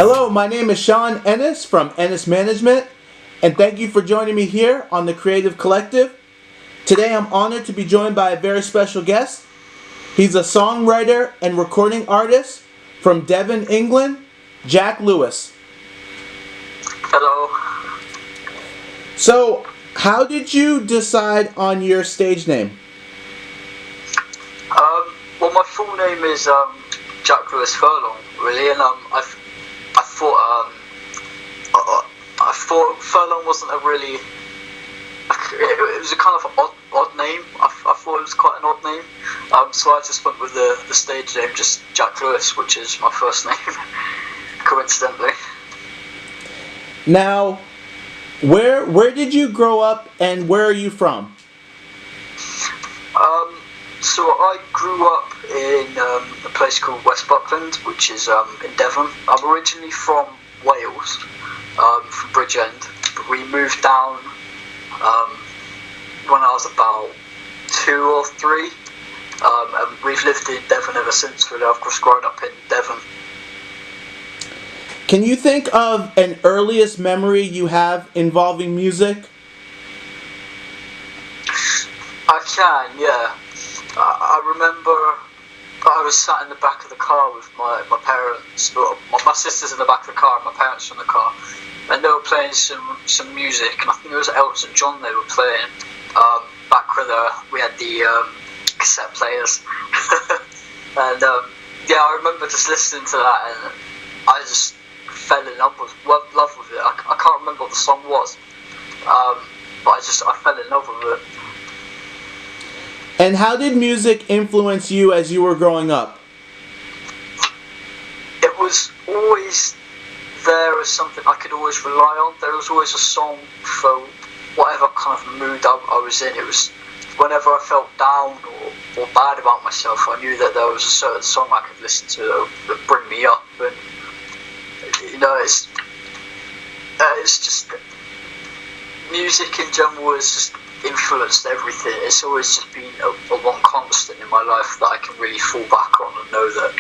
Hello, my name is Sean Ennis from Ennis Management, and thank you for joining me here on the Creative Collective. Today I'm honored to be joined by a very special guest. He's a songwriter and recording artist from Devon, England, Jack Lewis. Hello. So, how did you decide on your stage name? Well, my full name is Jack Lewis Furlong, really, and I thought Furlong wasn't a really. It was a kind of odd name. I thought it was quite an odd name, so I just went with the stage name, just Jack Lewis, which is my first name, coincidentally. Now, where did you grow up, and where are you from? So I grew up in a place called West Buckland, which is in Devon. I'm originally from Wales, from Bridgend, but we moved down when I was about 2 or 3, and we've lived in Devon ever since. Really, I've just grown up in Devon. Can you think of an earliest memory you have involving music? I can, yeah. I remember I was sat in the back of the car with my parents. My sister's in the back of the car and my parents were in the car, and they were playing some music, and I think it was Elton John they were playing, back where we had the cassette players. And yeah, I remember just listening to that, and I just fell in love with it. I can't remember what the song was, but I fell in love with it. And how did music influence you as you were growing up? It was always there as something I could always rely on. There was always a song for whatever kind of mood I was in. It was whenever I felt down or bad about myself, I knew that there was a certain song I could listen to that would bring me up. And you know, it's just music in general has just influenced everything. It's always just been a one constant in my life that I can really fall back on and know that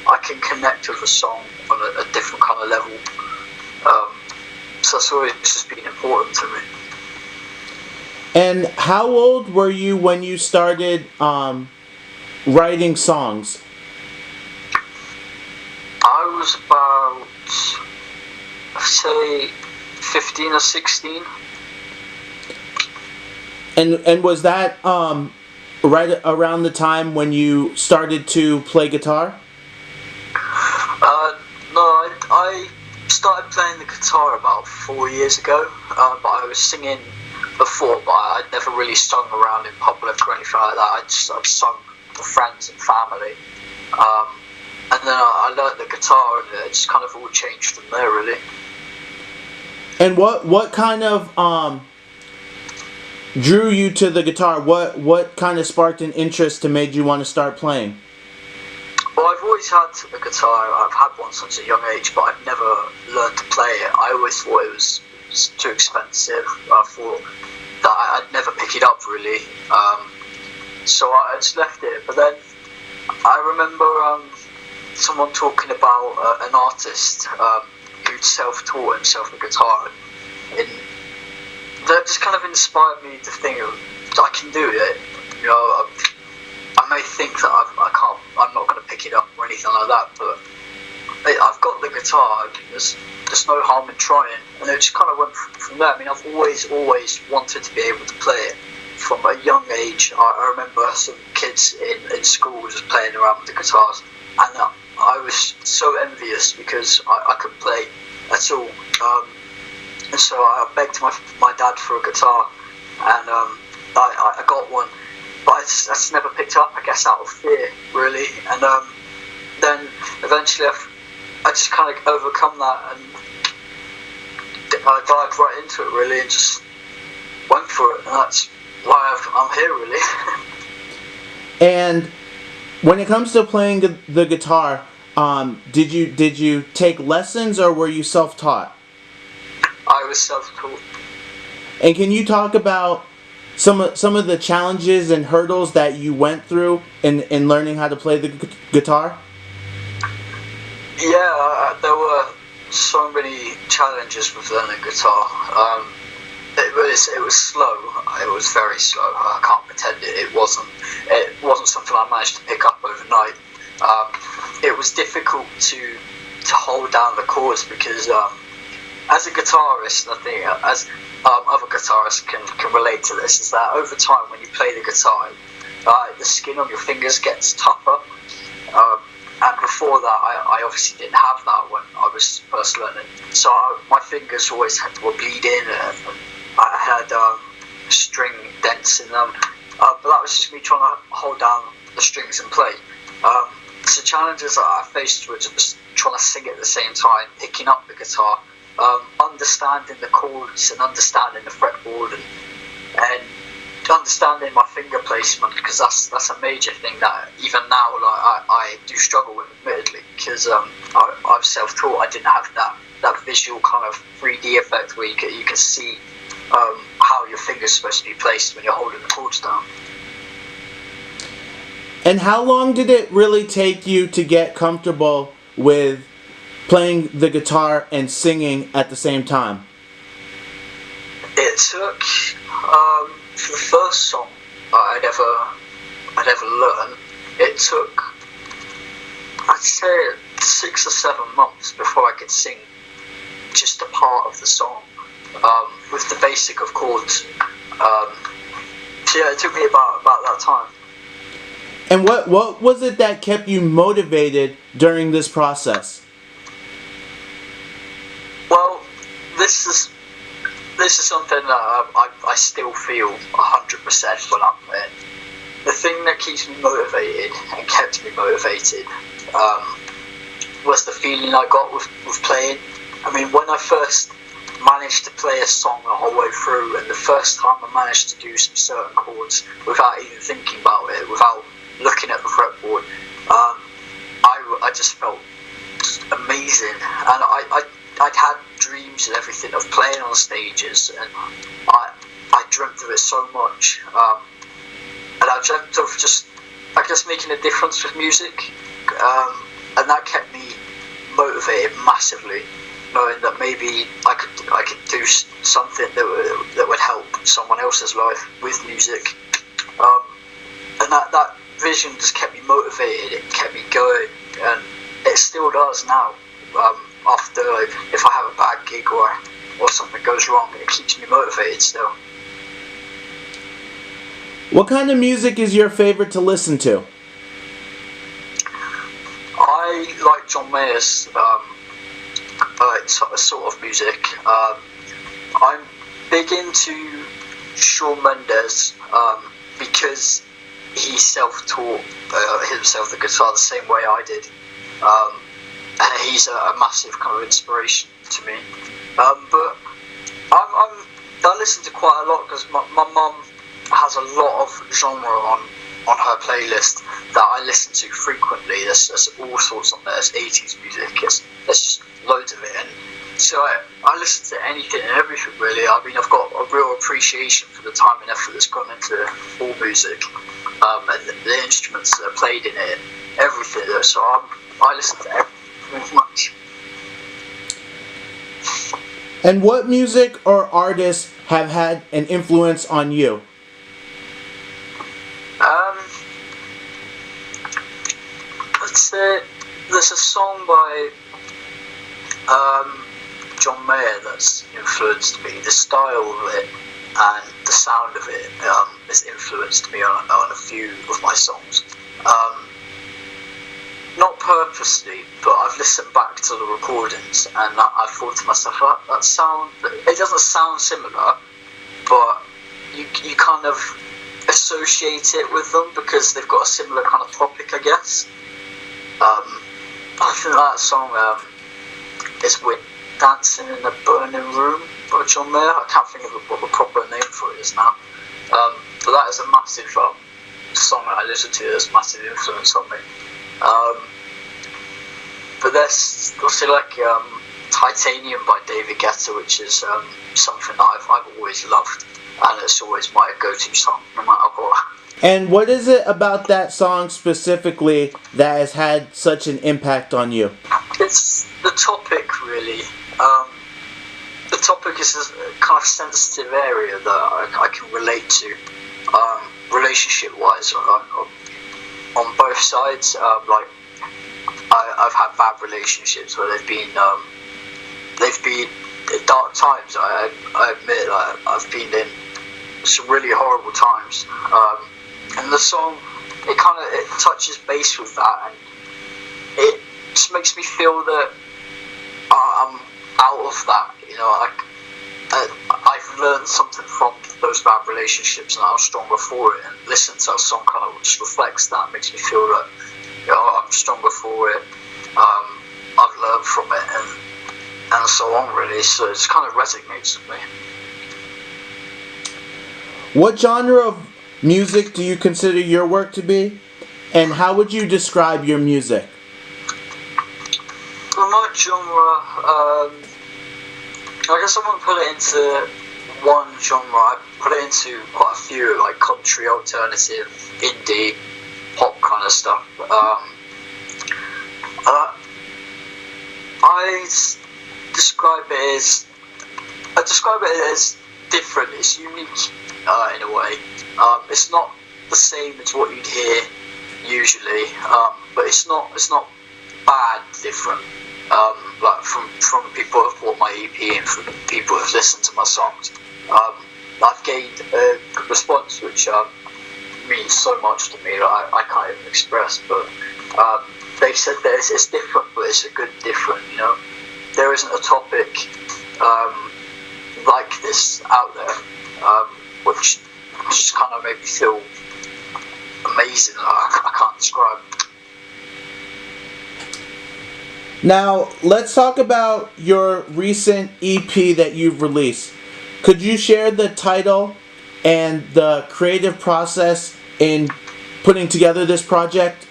I can connect with a song on a different kind of level. So that's always just been important to me. And how old were you when you started writing songs? I was about, I'd say, 15 or 16. And was that right around the time when you started to play guitar? No, I started playing the guitar about 4 years ago, but I was singing before, but I'd never really sung around in public or anything like that. I'd sung for friends and family, and then I learned the guitar, and it just kind of all changed from there, really. And what kind of drew you to the guitar? What kind of sparked an interest to made you want to start playing? Well, I've always had a guitar. I've had one since a young age, but I've never learned to play it. I always thought it was too expensive. I thought that I'd never pick it up, really. So I just left it. But then I remember someone talking about an artist who'd self-taught himself the guitar, and that just kind of inspired me to think I can do it. You know, I may think that I'm not going to pick it up or anything like that, but I've got the guitar. There's no harm in trying, and it just kind of went from there. I mean, I've always wanted to be able to play it from a young age. I remember some kids in school just playing around with the guitars, and I was so envious because I couldn't play at all. And so I begged my dad for a guitar, and I got one, but I just never picked up, I guess, out of fear, really. And then eventually I just kind of overcome that, and I dived right into it, really, and just went for it, and that's why I'm here, really. And when it comes to playing the guitar, did you take lessons, or were you self-taught? I was self-taught. And can you talk about some of the challenges and hurdles that you went through in learning how to play the guitar? Yeah, there were so many challenges with learning guitar. It was slow. It was very slow. I can't pretend it wasn't. It wasn't something I managed to pick up overnight. It was difficult to hold down the chords because as a guitarist, I think as other guitarists can relate to this, is that over time when you play the guitar, the skin on your fingers gets tougher. And before that, I obviously didn't have that when I was first learning. So my fingers always were bleeding, and I had string dents in them. But that was just me trying to hold down the strings and play. So challenges that I faced were just trying to sing at the same time, picking up the guitar, understanding the chords and understanding the fretboard and understanding my finger placement, because that's a major thing that even now I do struggle with, admittedly, because I'm self-taught. I didn't have that visual kind of 3D effect where you can see how your finger's supposed to be placed when you're holding the chords down. And how long did it really take you to get comfortable with playing the guitar and singing at the same time? It took, for the first song I'd ever learned, it took, I'd say, 6 or 7 months before I could sing just a part of the song, with the basic of chords. So yeah, it took me about that time. And what was it that kept you motivated during this process? Well, this is something that I still feel 100% when I'm playing. The thing that keeps me motivated and kept me motivated was the feeling I got with playing. I mean, when I first managed to play a song the whole way through, and the first time I managed to do some certain chords without even thinking about it, without looking at the fretboard, I just felt amazing. And I'd had dreams and everything of playing on stages, and I dreamt of it so much. And I dreamt of just, I guess, making a difference with music, and that kept me motivated massively, knowing that maybe I could do something that would help someone else's life with music. And that vision just kept me motivated. It kept me going, and it still does now. After, if I have a bad gig or something goes wrong, it keeps me motivated still. What kind of music is your favorite to listen to? I like John Mayer's sort of music. I'm big into Sean Mendes because he self-taught himself the guitar the same way I did. And he's a massive kind of inspiration to me. But I listen to quite a lot because my mum has a lot of genre on her playlist that I listen to frequently. There's all sorts on there. There's 80s music. There's just loads of it. And so I listen to anything and everything, really. I mean, I've got a real appreciation for the time and effort that's gone into all music, and the instruments that are played in it, everything. So I listen to everything very much. And what music or artists have had an influence on you? Let's say there's a song by John Mayer that's influenced me. The style of it and the sound of it has influenced me on a few of my songs. Not purposely, but I've listened back to the recordings and I've thought to myself, that sound, it doesn't sound similar, but you kind of associate it with them because they've got a similar kind of topic, I guess. I think that song is with Dancing in a Burning Room by John Mayer. I can't think of what the proper name for it is now. But that is a massive song that I listen to. That's a massive influence on me. But there's also like Titanium by David Guetta, which is something that I've always loved, and it's always my go-to song, no matter what. And what is it about that song specifically that has had such an impact on you? It's the topic, really. The topic is a kind of sensitive area that I can relate to, relationship-wise, on both sides. Like I've had bad relationships where they've been dark times. I admit I've been in some really horrible times, and the song it touches base with that, and it just makes me feel that I'm out of that. You know, I've learned something from those bad relationships, and I'm stronger for it. And listening to a song kind of just reflects that, makes me feel that I'm stronger for it. I've learned from it, and so on, really. So it kind of resonates with me. What genre of music do you consider your work to be, and how would you describe your music? Well, my genre, I guess I wouldn't put it into one genre. I put it into quite a few, like country, alternative, indie, pop kind of stuff. I describe it as different. It's unique in a way. It's not the same as what you'd hear usually, but it's not bad different. Like from people who've bought my EP and from people who've listened to my songs, I've gained a good response, which means so much to me that I can't even express. But they said that it's different, but it's a good different. You know, there isn't a topic like this out there, which just kind of made me feel amazing. I can't describe. Now, let's talk about your recent EP that you've released. Could you share the title and the creative process in putting together this project?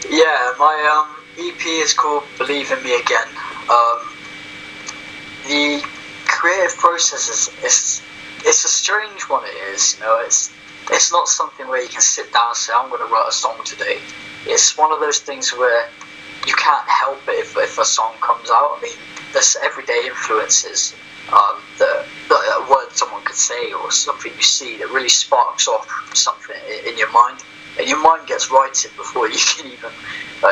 Yeah, my EP is called Believe in Me Again. The creative process is a strange one. It is, you know, it's not something where you can sit down and say, I'm going to write a song today. It's one of those things where you can't help it if a song comes out. I mean, there's everyday influences, that a word someone could say or something you see that really sparks off something in your mind, and your mind gets writing before you can even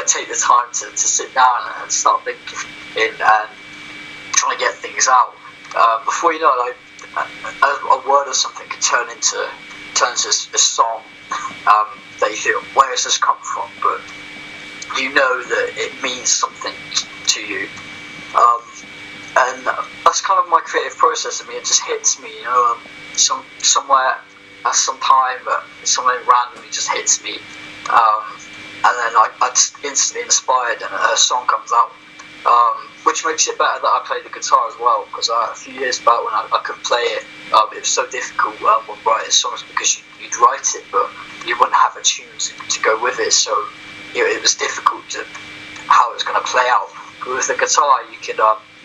take the time to sit down and start thinking and trying to get things out. Before you know it, a word or something can turn into a song that you feel, where has this come from? But you know that it means something to you, and that's kind of my creative process. I mean, it just hits me, you know, somewhere at some time, something randomly just hits me, and then I'm just instantly inspired, and a song comes out, which makes it better that I play the guitar as well, because a few years back when I could play it, it was so difficult when writing songs, because you'd write it, but you wouldn't have a tune to go with it, so it was difficult to how it was going to play out. But with the guitar, you can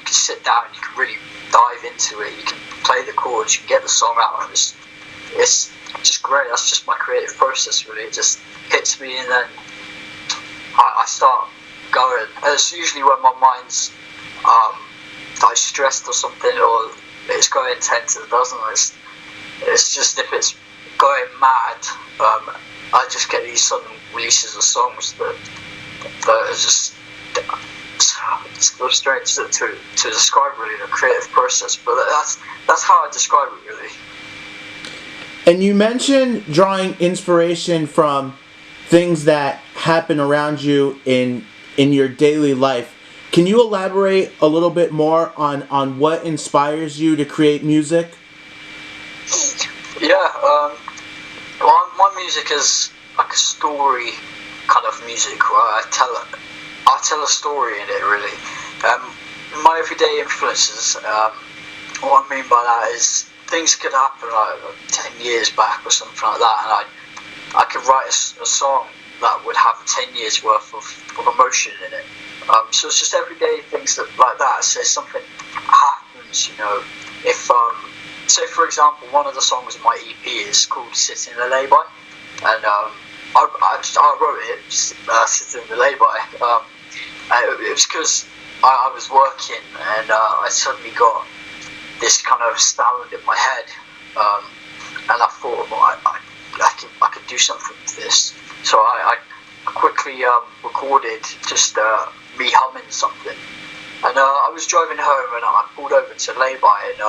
sit down, you can really dive into it, you can play the chords, you can get the song out, and it's just great. That's just my creative process, really. It just hits me, and then I start going. And it's usually when my mind's like stressed or something, or it's going intense and it doesn't. It's just if it's going mad, I just get these sudden releases of songs that are just it's strange to describe, really, the creative process, but that's how I describe it, really. And you mentioned drawing inspiration from things that happen around you in your daily life. Can you elaborate a little bit more on what inspires you to create music? Yeah, well, my music is like a story kind of music where I tell a story in it, really. My everyday influences, what I mean by that is things could happen like 10 years back or something like that, and I could write a song that would have 10 years worth of emotion in it. So it's just everyday things like that. So if something happens, you know, if say for example, one of the songs in my EP is called "Sitting in a Lay-By," and I wrote it, "Sitting in a Lay-By." It was because I I was working, and I suddenly got this kind of sound in my head, and I thought, well, I could do something with this. So I quickly recorded just me humming something, and I was driving home, and I pulled over to lay by, and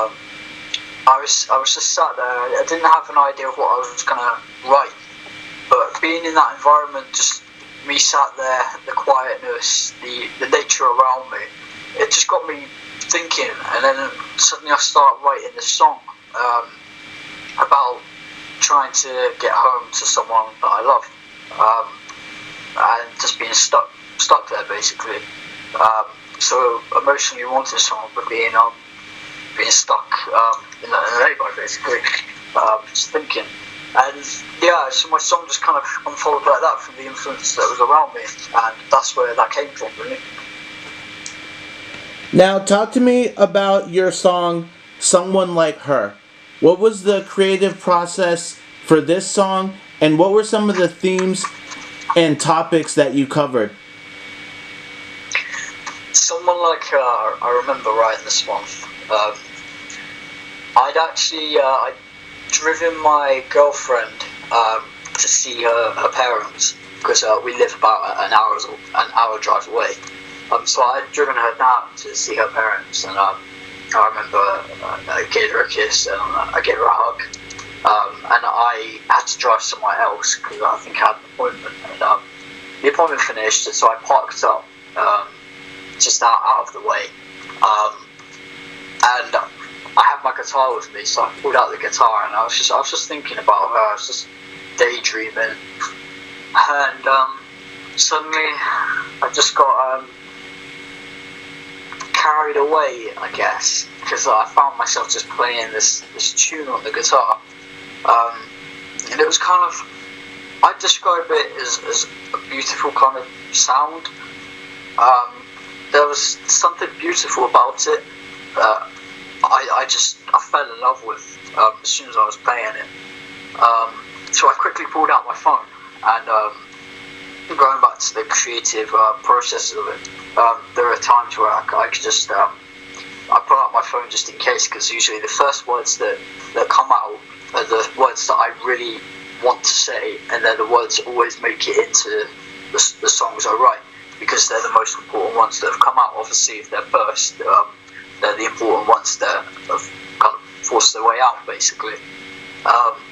I was just sat there. I didn't have an idea of what I was gonna write, but being in that environment, just me sat there, the quietness, the nature around me, it just got me thinking, and then suddenly I started writing this song about trying to get home to someone that I love, and just being stuck there basically. So emotionally wanted song, but being stuck in the lay-by basically, just thinking. And yeah, so my song just kind of unfolded like that from the influence that was around me, and that's where that came from, really. Now, talk to me about your song, Someone Like Her. What was the creative process for this song, and what were some of the themes and topics that you covered? Someone Like Her, I remember writing this one. I'd driven my girlfriend to see her parents, because we live about an hour drive away. So I'd driven her down to see her parents, and I remember I gave her a kiss, and I gave her a hug, and I had to drive somewhere else because I think I had an appointment, and the appointment finished, so I parked up just out of the way, and I had my guitar with me, so I pulled out the guitar, and I was just thinking about her. I was just daydreaming, and suddenly I just got carried away, I guess, because I found myself just playing this tune on the guitar, and it was kind of, I'd describe it as a beautiful kind of sound. There was something beautiful about it. I fell in love with as soon as I was playing it. So I quickly pulled out my phone, and going back to the creative process of it, there are times where I could just I pull out my phone just in case, because usually the first words that come out are the words that I really want to say, and they're the words that always make it into the songs I write, because they're the most important ones that have come out. Obviously, if they're first, they're the important ones that have kind of forced their way out, basically.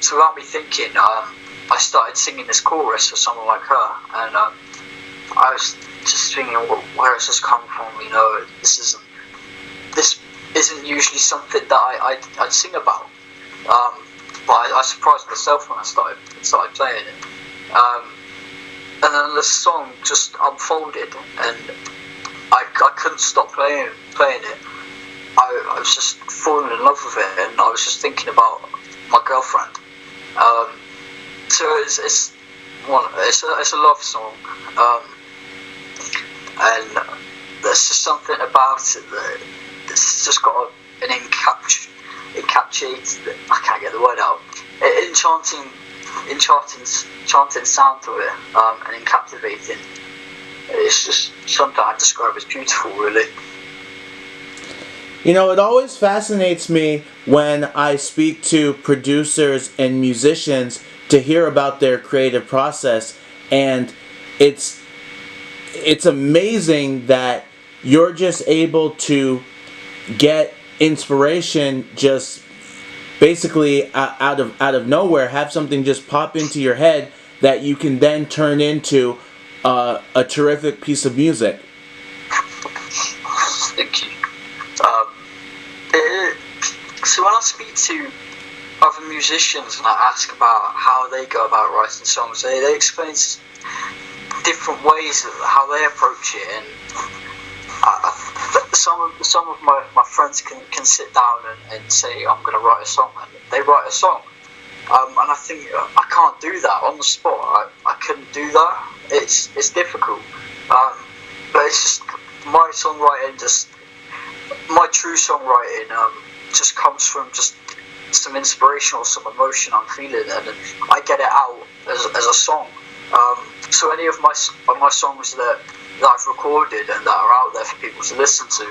So without me thinking, I started singing this chorus for Someone Like Her, and I was just thinking, well, where has this come from? You know, this isn't usually something that I'd sing about. But I surprised myself when I started playing it. And then the song just unfolded, and I couldn't stop playing it. I was just falling in love with it, and I was just thinking about my girlfriend. So it's a love song, and there's just something about it that it's just got an encapsulated, I can't get the word out, enchanting sound to it, and captivating. It's just something I describe as beautiful, really. You know, it always fascinates me when I speak to producers and musicians to hear about their creative process, and it's amazing that you're just able to get inspiration just basically out of nowhere, have something just pop into your head that you can then turn into a terrific piece of music. Thank you. So when I speak to other musicians and I ask about how they go about writing songs, they explain different ways of how they approach it, and some of my friends can sit down and say, I'm going to write a song, and they write a song, and I think I can't do that on the spot. I couldn't do that. It's difficult, but it's just my songwriting, just my true songwriting just comes from just some inspiration or some emotion I'm feeling, and I get it out as a song. So any of my songs that that I've recorded and that are out there for people to listen to.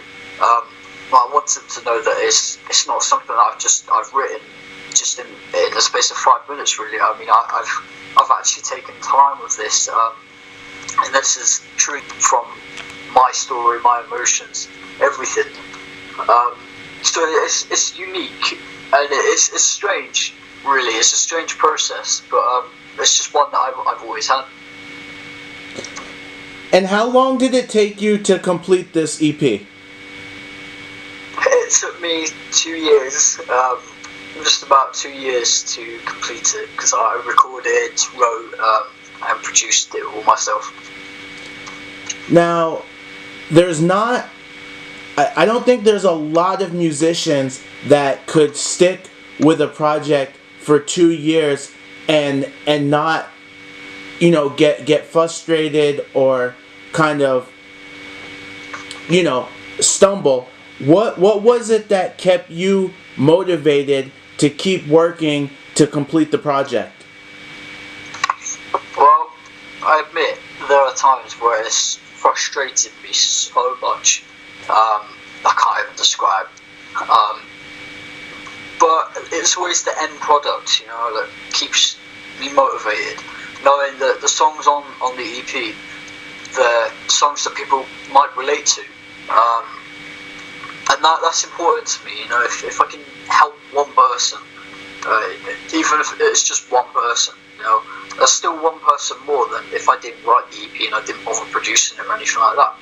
But I want them to know that it's not something that I've written just in the space of 5 minutes. Really, I mean, I've actually taken time with this, and this is true from my story, my emotions, everything. So it's unique and it's strange. Really, it's a strange process, but it's just one that I've always had. And how long did it take you to complete this EP? It took me 2 years, just about 2 years to complete it, because I recorded, wrote, and produced it all myself. Now, I don't think there's a lot of musicians that could stick with a project for 2 years and not, get frustrated or kind of, stumble. What was it that kept you motivated to keep working to complete the project? Well, I admit there are times where it's frustrated me so much I can't even describe. But it's always the end product, that keeps me motivated. Knowing that the songs on the EP, the songs that people might relate to, and that's important to me. If I can help one person, even if it's just one person, that's still one person more than if I didn't write the EP and I didn't bother producing it or anything like that.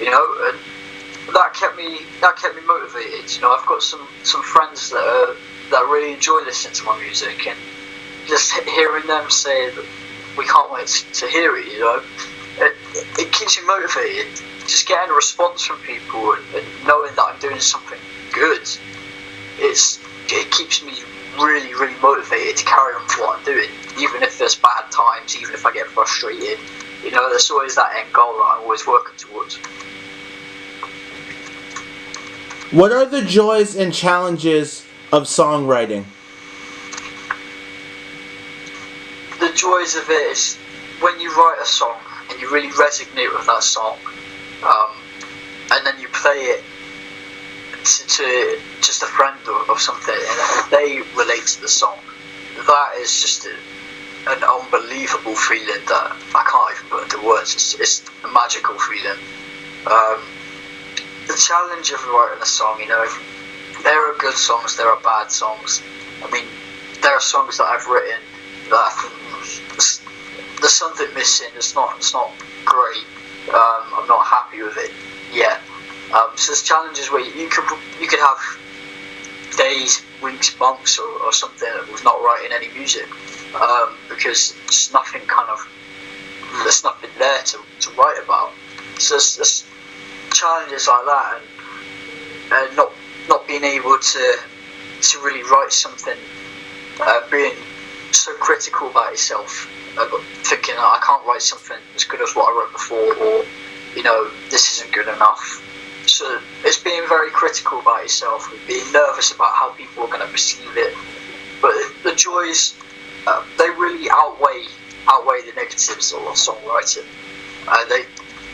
And that kept me motivated. I've got some friends that really enjoy listening to my music, and just hearing them say that we can't wait to hear it. It keeps me motivated. Just getting a response from people and knowing that I'm doing something good, it keeps me really, really motivated to carry on with what I'm doing, even if there's bad times, even if I get frustrated. There's always that end goal that I'm always working towards. What are the joys and challenges of songwriting? The joys of it is when you write a song and you really resonate with that song, and then you play it to just a friend or something, and they relate to the song. That is just an unbelievable feeling that I can't even put into words. It's a magical feeling. The challenge of writing a song, there are good songs, there are bad songs. I mean, there are songs that I've written that I think there's something missing. It's not great. I'm not happy with it yet. So there's challenges where you could have days, weeks, months, or something with not writing any music, because there's nothing there's nothing there to write about. So there's challenges like that, and not being able to really write something, being so critical about yourself, thinking that I can't write something as good as what I wrote before, or this isn't good enough. So it's being very critical about yourself and being nervous about how people are going to perceive it. But the joys, they really outweigh the negatives of songwriting.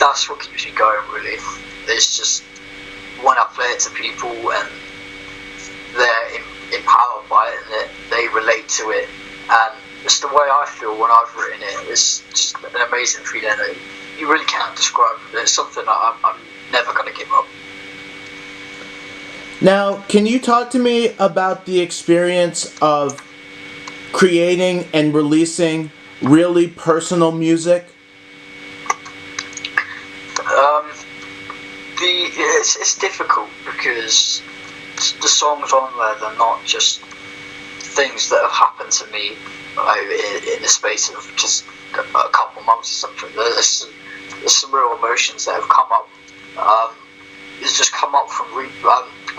That's what keeps me going, really. It's just when I play it to people and they're empowered by it and they relate to it, and it's the way I feel when I've written it. It's just an amazing feeling that you really can't describe. It's something that I'm never going to give up. Now, can you talk to me about the experience of creating and releasing really personal music? It's difficult because the songs on there, they're not just things that have happened to me in the space of just a couple months or something. There's some real emotions that have come up. It's just come up from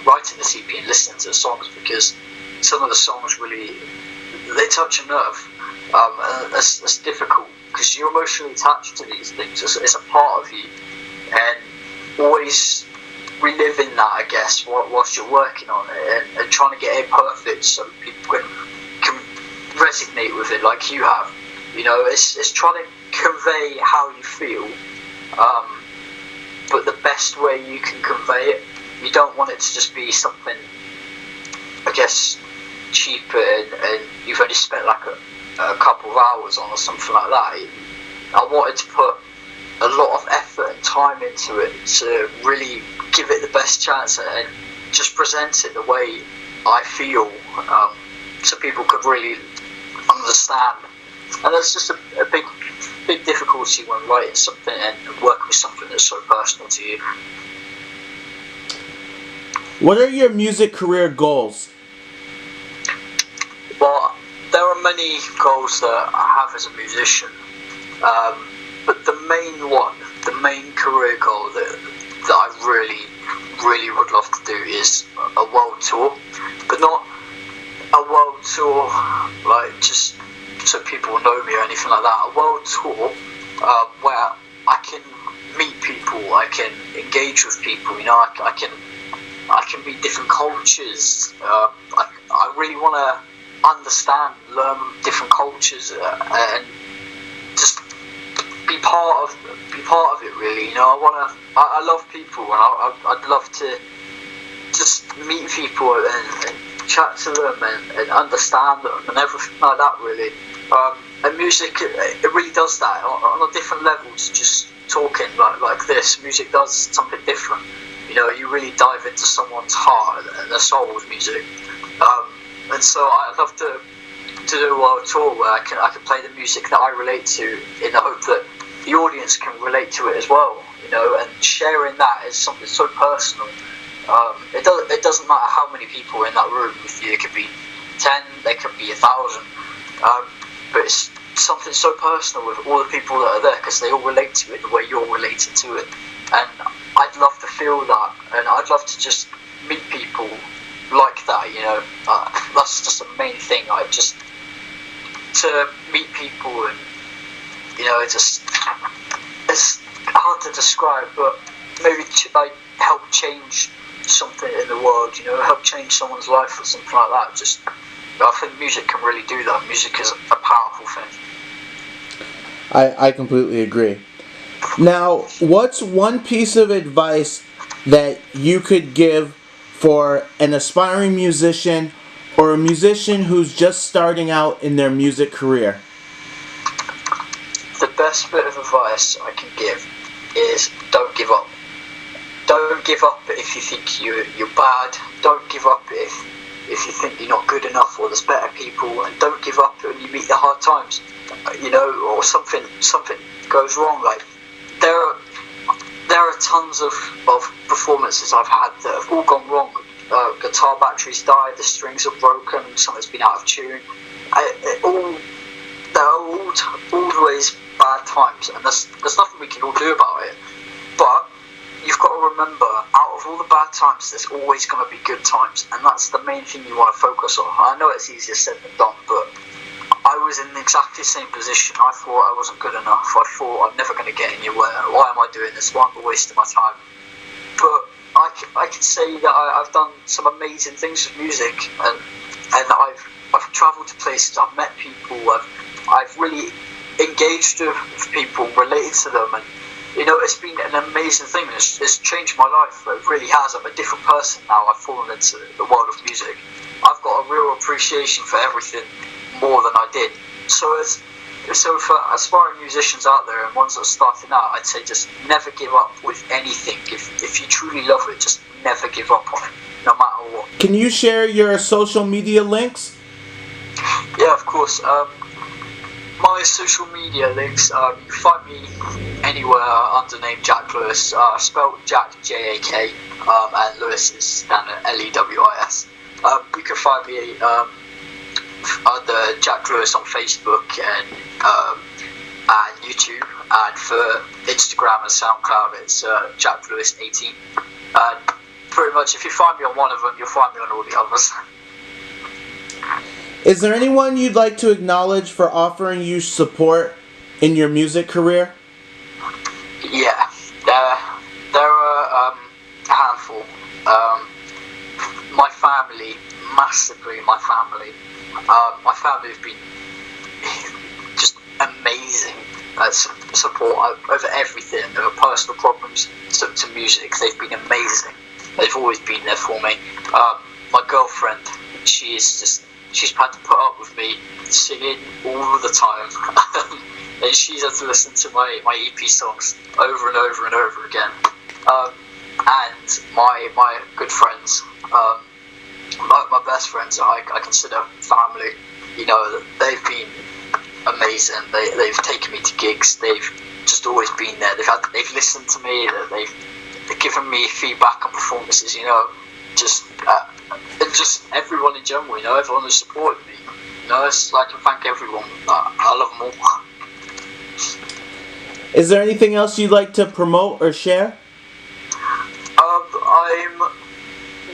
writing this EP and listening to the songs, because some of the songs really, they touch a nerve. And that's difficult because you're emotionally attached to these things. It's a part of you, and always reliving that, I guess, whilst you're working on it and trying to get it perfect so people can resonate with it like you have. It's trying to convey how you feel, but the best way you can convey it. You don't want it to just be something, I guess, cheap and you've only spent like a couple of hours on or something like that. I wanted to put a lot of effort and time into it to really give it the best chance and just present it the way I feel, so people could really understand. And that's just a big difficulty when writing something and working with something that's so personal to you. What are your music career goals? Well, there are many goals that I have as a musician, but the main career goal that I really would love to do is a world tour, but not a world tour like just so people know me or anything like that. A world tour where I can meet people, I can engage with people. You know, I can meet different cultures. I really want to understand, learn different cultures, and just be part of it. Really, you know, I love people, and I'd love to just meet people and chat to them and understand them and everything like that. Really, and music, it really does that on a different level to just talking like this. Music does something different. You know, you really dive into someone's heart and their soul with music. And so I'd love to do a world tour where I can play the music that I relate to in the hope that the audience can relate to it as well. You know, and sharing that is something so personal. It doesn't matter how many people are in that room with you. It could be 10, there could be 1,000. But it's something so personal with all the people that are there because they all relate to it the way you're related to it. And I'd love to feel that, and I'd love to just meet people like that, you know. That's just the main thing. To meet people, and you know, it's hard to describe, but maybe like help change something in the world, you know, help change someone's life or something like that. Just, I think music can really do that. Music is a powerful thing. I completely agree. Now, what's one piece of advice that you could give for an aspiring musician or a musician who's just starting out in their music career? The best bit of advice I can give is don't give up. Don't give up if you think you're bad. Don't give up if you think you're not good enough or there's better people, and don't give up when you meet the hard times, you know, or something goes wrong. Like there are tons of performances I've had that have all gone wrong. Guitar batteries died, the strings are broken, something's been out of tune. There are always bad times, and there's nothing we can all do about it. But you've got to remember, out of all the bad times, there's always going to be good times, and that's the main thing you want to focus on. I know it's easier said than done, but I was in exactly the same position. I thought I wasn't good enough. I thought I'm never going to get anywhere. Why am I doing this? Why am I wasting my time? But I can say that I've done some amazing things with music, and I've travelled to places, I've met people, I've really engaged with people, related to them, and you know, it's been an amazing thing. It's changed my life. It really has. I'm a different person now. I've fallen into the world of music. I've got a real appreciation for everything more than I did. So for aspiring musicians out there and ones that are starting out, I'd say just never give up with anything. If you truly love it, just never give up on it, no matter what. Can you share your social media links? Yeah, of course. My social media links, you can find me anywhere under name Jack Lewis. Spelled Jack J-A-K, and Lewis is standard L-E-W-I-S. You can find me under Jack Lewis on Facebook and YouTube, and for Instagram and SoundCloud it's Jack Lewis 18. And pretty much if you find me on one of them, you'll find me on all the others. Is there anyone you'd like to acknowledge for offering you support in your music career? Yeah, there are a handful. My family, massively my family. My family have been just amazing support over everything, over personal problems to music. They've been amazing. They've always been there for me. My girlfriend, she's had to put up with me singing all the time. And she's had to listen to my EP songs over and over and over again. And my good friends, my best friends, I consider family. You know, they've been amazing. They've taken me to gigs. They've just always been there. They've listened to me. They've given me feedback on performances. You know, and just everyone in general. You know, everyone who supported me. You know, I can thank everyone. I love them all. Is there anything else you'd like to promote or share? I'm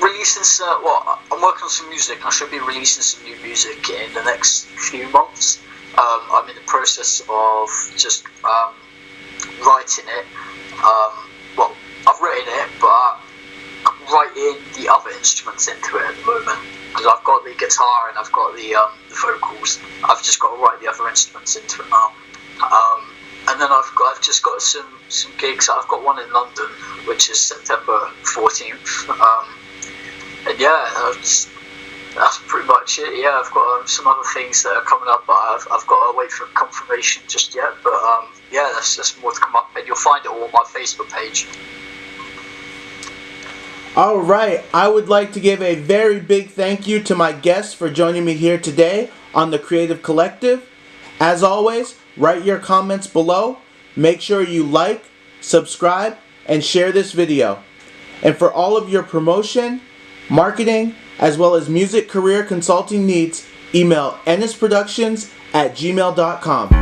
releasing I'm working on some music. I should be releasing some new music in the next few months. I'm in the process of just writing it. I've written it, but I'm writing the other instruments into it at the moment, because I've got the guitar and I've got the vocals. I've just got to write the other instruments into it now. And then I've just got some gigs. I've got one in London, which is September 14th. And yeah, that's pretty much it. Yeah, I've got some other things that are coming up, but I've got to wait for confirmation just yet. But yeah, there's more to come up, and you'll find it all on my Facebook page. Alright, I would like to give a very big thank you to my guests for joining me here today on the Creative Collective. As always, write your comments below. Make sure you like, subscribe, and share this video. And for all of your promotion, marketing, as well as music career consulting needs, email ennisproductions@gmail.com.